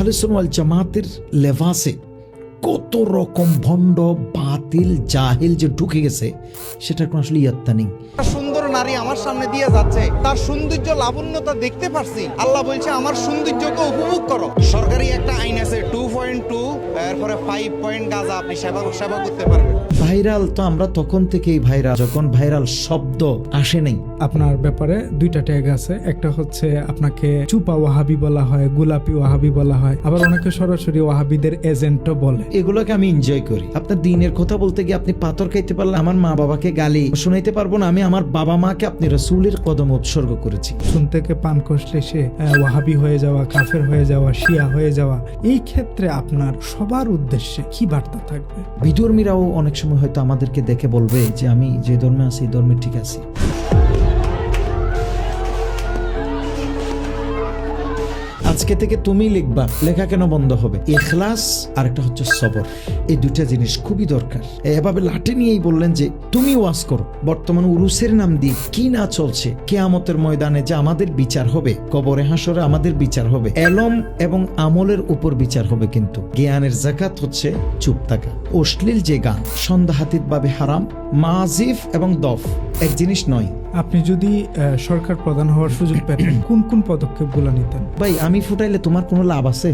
আহলে সুন্নাহ ওয়াল জামাতের লেভাসে কত রকম ভণ্ড বাতিল জাহিল যে ঢুকে গেছে সেটা কোনো আসলে ইয়াত্তা নেই। সুন্দর নারী আমার সামনে দিয়ে যাচ্ছে, তার সৌন্দর্য লাবণ্যতা দেখতে পারছি। আল্লাহ বলছে আমার সৌন্দর্যকে উপভোগ করো। সরকারি একটা আইন আছে 2.2 এরপরে 5 পয়েন্ট গাঁজা আপনি সেবা করতে পারবেন। ভাইরাল তো আমরা তখন থেকেই ভাইরাল, যখন ভাইরাল শব্দ আসে নাই। আপনার ব্যাপারে দুইটা ট্যাগ আছে, একটা হচ্ছে আপনাকে চুপা ওয়াহাবি বলা হয়, গোলাপি ওয়াহাবি বলা হয়, আবার অনেকে সরাসরি ওয়াহাবিদের এজেন্টও বলে। এগুলোকে আমি এনজয় করি। আপনার দিনের কথা বলতে গিয়ে আপনি পাথর খাইতে পারলে আমার মা বাবাকে গালি শুনাইতে পারবো না। আমি আমার বাবা মাকে আপনি রাসূলের কদমে উৎসর্গ করেছি। শুন থেকে পান কষলে সে ওয়াহাবি হয়ে যাওয়া, কাফের হয়ে যাওয়া, শিয়া হয়ে যাওয়া, এই ক্ষেত্রে আপনার সবার উদ্দেশ্যে কি বার্তা থাকবে? বিধর্মীরাও অনেক সময় হয়তো আমাদেরকে দেখে বলবে যে আমি যে ধর্মে আছি এই ধর্মে ঠিক আছি। আজকে থেকে তুমি লিখবা, লেখা কেন বন্ধ হবে? ইখলাস আর একটা হচ্ছে সবর, এই দুইটা জিনিস খুবই দরকার। এভাবে লাঠি নিয়েই বললেন যে তুমি ওয়াজ করো। বর্তমানে উরুসের নাম দিয়ে কি না চলছে, কিয়ামতের ময়দানে যে আমাদের বিচার হবে, কবরে হাসরে আমাদের বিচার হবে, এলম এবং আমলের উপর বিচার হবে। কিন্তু জ্ঞানের যাকাত হচ্ছে চুপ থাকা। অশ্লীল যে গান সন্দেহাতীত ভাবে হারাম, মাজিফ এবং দফ এক জিনিস নয়। আপনি যদি সরকার প্রধান হওয়ার সুযোগ পেতেন কোন কোন পদক্ষেপগুলো নিতেন? ভাই আমি ফুটাইলে তোমার কোনো লাভ আছে?